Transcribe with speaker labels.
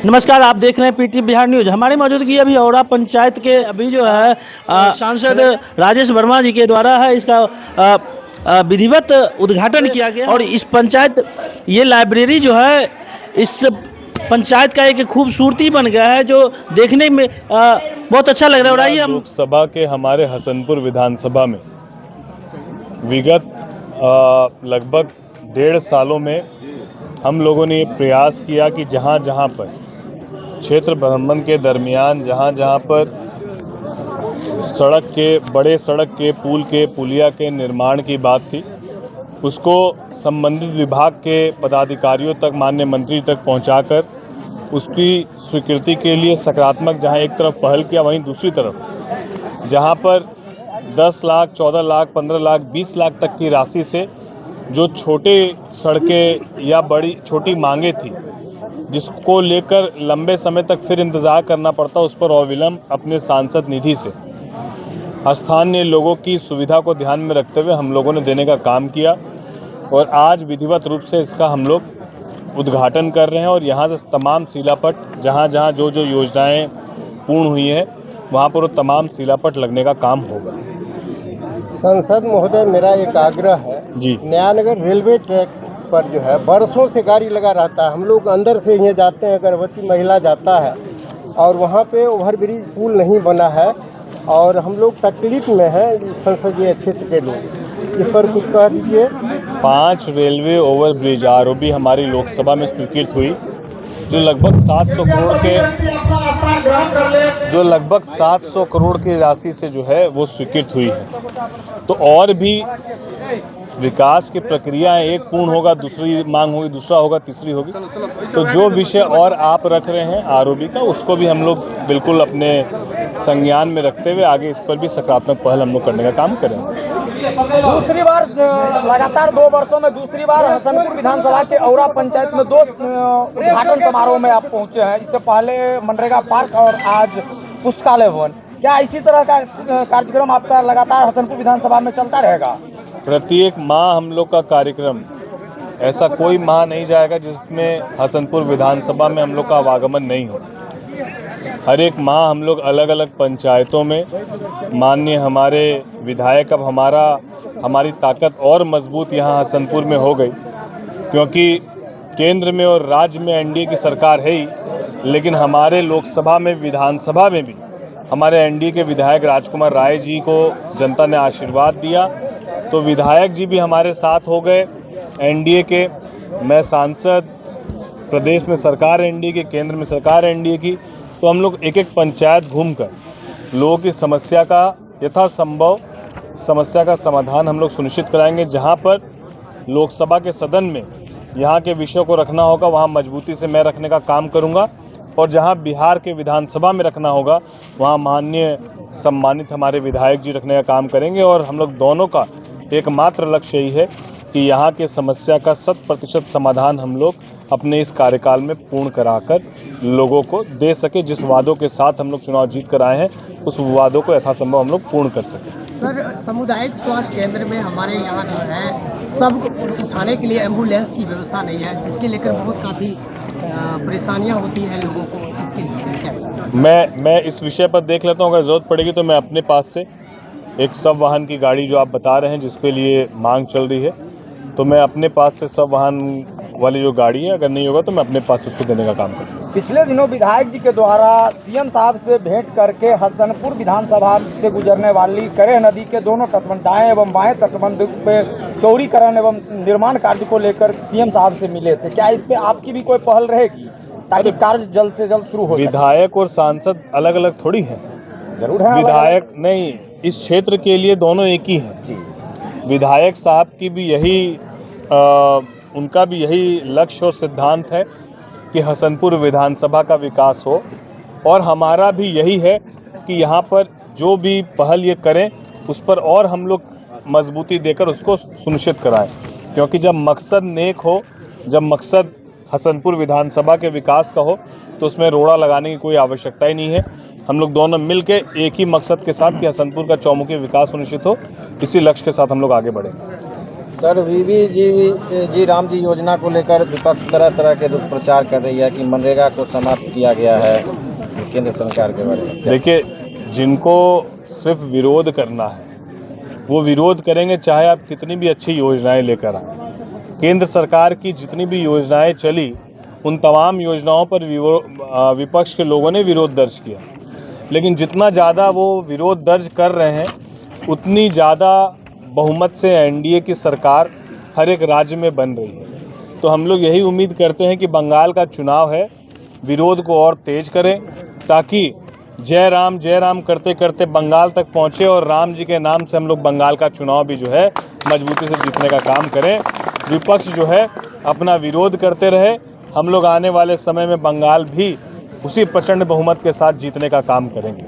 Speaker 1: नमस्कार, आप देख रहे हैं पीटी बिहार न्यूज। हमारी मौजूदगी अभी औरा पंचायत के अभी जो है सांसद राजेश वर्मा जी के द्वारा है इसका विधिवत उद्घाटन किया गया। और इस पंचायत ये लाइब्रेरी जो है इस पंचायत का एक खूबसूरती बन गया है जो देखने में बहुत अच्छा लग रहा है। और आइए हम
Speaker 2: लोकसभा के हमारे हसनपुर विधानसभा में विगत लगभग 1.5 सालों में हम लोगों ने ये प्रयास किया कि जहाँ जहाँ पर क्षेत्र भ्रमण के दरमियान जहाँ पर बड़े सड़क के पुल के पुलिया के निर्माण की बात थी, उसको संबंधित विभाग के पदाधिकारियों तक, माननीय मंत्री तक पहुंचाकर उसकी स्वीकृति के लिए सकारात्मक जहां एक तरफ पहल किया, वहीं दूसरी तरफ जहां पर 10 लाख, 14 लाख, 15 लाख, 20 लाख तक की राशि से जो छोटे सड़कें या बड़ी छोटी मांगे थी जिसको लेकर लंबे समय तक फिर इंतज़ार करना पड़ता, उस पर अविलंब अपने सांसद निधि से स्थानीय लोगों की सुविधा को ध्यान में रखते हुए हम लोगों ने देने का काम किया। और आज विधिवत रूप से इसका हम लोग उद्घाटन कर रहे हैं। और यहाँ से तमाम शिलापट जहाँ जहाँ जो जो योजनाएं पूर्ण हुई हैं वहाँ पर वो तमाम शिलापट लगने का काम होगा।
Speaker 3: सांसद महोदय, मेरा एक आग्रह है
Speaker 2: जी।
Speaker 3: नयानगर रेलवे ट्रैक पर जो है बरसों से गाड़ी लगा रहता है। हम लोग अंदर से यहाँ जाते हैं, गर्भवती महिला जाता है और वहाँ पे ओवरब्रिज पुल नहीं बना है और हम लोग तकलीफ में हैं संसदीय क्षेत्र के लोग। इस पर कुछ कह दीजिए।
Speaker 2: 5 रेलवे ओवरब्रिज आरओबी हमारी लोकसभा में स्वीकृत हुई जो लगभग 700 करोड़ की राशि से जो है वो स्वीकृत हुई है। तो और भी विकास की प्रक्रिया एक पूर्ण होगा, दूसरी मांग होगी, दूसरा होगा, तीसरी होगी। तो जो विषय और आप रख रहे हैं आरओबी का, उसको भी हम लोग बिल्कुल अपने संज्ञान में रखते हुए आगे इस पर भी सकारात्मक पहल हम लोग करने का काम करेंगे।
Speaker 4: दूसरी बार लगातार 2 वर्षों में दूसरी बार हसनपुर विधानसभा के औरा पंचायत में 2 उद्घाटन समारोह में आप पहुंचे हैं। इससे पहले मनरेगा पार्क और आज पुस्तकालय भवन। क्या इसी तरह का कार्यक्रम आपका लगातार हसनपुर विधानसभा में चलता रहेगा?
Speaker 2: प्रत्येक माह हम लोग का कार्यक्रम, ऐसा कोई माह नहीं जाएगा जिसमें हसनपुर विधानसभा में हम लोग का आवागमन नहीं हो। हर एक माह हम लोग अलग अलग पंचायतों में, माननीय हमारे विधायक, अब हमारी ताकत और मजबूत यहाँ हसनपुर में हो गई क्योंकि केंद्र में और राज्य में एनडीए की सरकार है ही, लेकिन हमारे लोकसभा में, विधानसभा में भी हमारे एनडीए के विधायक राजकुमार राय जी को जनता ने आशीर्वाद दिया, तो विधायक जी भी हमारे साथ हो गए एनडीए के। मैं सांसद, प्रदेश में सरकार एनडीए की, केंद्र में सरकार एनडीए की, तो हम लोग एक एक पंचायत घूमकर लोगों की समस्या का यथासंभव समस्या का समाधान हम लोग सुनिश्चित कराएंगे। जहां पर लोकसभा के सदन में यहाँ के विषयों को रखना होगा वहाँ मजबूती से मैं रखने का काम करूँगा, और जहाँ बिहार के विधानसभा में रखना होगा वहाँ माननीय सम्मानित हमारे विधायक जी रखने का काम करेंगे। और हम लोग दोनों का एकमात्र लक्ष्य यही है कि यहाँ के समस्या का 100% समाधान हम लोग अपने इस कार्यकाल में पूर्ण कराकर लोगों को दे सके। जिस वादों के साथ हम लोग चुनाव जीत कर आए हैं उस वादों को यथासंभव हम लोग पूर्ण कर सकें।
Speaker 4: सर, सामुदायिक स्वास्थ्य केंद्र में हमारे यहाँ जो है सब उठाने के लिए एम्बुलेंस की व्यवस्था नहीं है, जिसके लेकर बहुत काफ़ी परेशानियाँ होती हैं लोगों को। इसके लिए
Speaker 2: मैं इस विषय पर देख लेता हूँ, अगर ज़रूरत पड़ेगी तो मैं अपने पास से एक सब वाहन की गाड़ी जो आप बता रहे हैं जिसके लिए मांग चल रही है, तो मैं अपने पास से सब वाहन वाली जो गाड़ी है, अगर नहीं होगा तो मैं अपने पास से उसको देने का काम करूँगा।
Speaker 4: पिछले दिनों विधायक जी के द्वारा सीएम साहब से भेंट करके हसनपुर विधानसभा से गुजरने वाली करेह नदी के दोनों तटबंध, दाएं एवं बाएं तटबंध पे चौड़ीकरण एवं निर्माण कार्य को लेकर सीएम साहब से मिले थे। क्या इस पे आपकी भी कोई पहल रहेगी ताकि कार्य जल्द से जल्द शुरू हो?
Speaker 2: विधायक और सांसद अलग अलग थोड़ी हैं।
Speaker 4: जरूर है
Speaker 2: विधायक नहीं, इस क्षेत्र के लिए दोनों एक ही हैं जी। विधायक साहब की भी यही उनका भी यही लक्ष्य और सिद्धांत है कि हसनपुर विधानसभा का विकास हो, और हमारा भी यही है कि यहाँ पर जो भी पहल ये करें उस पर और हम लोग मजबूती देकर उसको सुनिश्चित कराएं। क्योंकि जब मकसद नेक हो, जब मकसद हसनपुर विधानसभा के विकास का हो, तो उसमें रोड़ा लगाने की कोई आवश्यकता ही नहीं है। हम लोग दोनों मिलके एक ही मकसद के साथ कि हसनपुर का चौमुखी विकास सुनिश्चित हो, इसी लक्ष्य के साथ हम लोग आगे बढ़ेंगे।
Speaker 5: सर वीवी जी राम जी योजना को लेकर विपक्ष तरह तरह के दुष्प्रचार कर रही है कि मनरेगा को समाप्त किया गया है केंद्र सरकार के बारे में।
Speaker 2: देखिए, जिनको सिर्फ विरोध करना है वो विरोध करेंगे, चाहे आप कितनी भी अच्छी योजनाएं लेकर आए। केंद्र सरकार की जितनी भी योजनाएं चली उन तमाम योजनाओं पर विपक्ष के लोगों ने विरोध दर्ज किया, लेकिन जितना ज़्यादा वो विरोध दर्ज कर रहे हैं उतनी ज़्यादा बहुमत से एनडीए की सरकार हर एक राज्य में बन रही है। तो हम लोग यही उम्मीद करते हैं कि बंगाल का चुनाव है, विरोध को और तेज करें ताकि जय राम करते करते बंगाल तक पहुँचे और राम जी के नाम से हम लोग बंगाल का चुनाव भी जो है मजबूती से जीतने का काम करें। विपक्ष जो है अपना विरोध करते रहे, हम लोग आने वाले समय में बंगाल भी उसी प्रचंड बहुमत के साथ जीतने का काम करेंगे।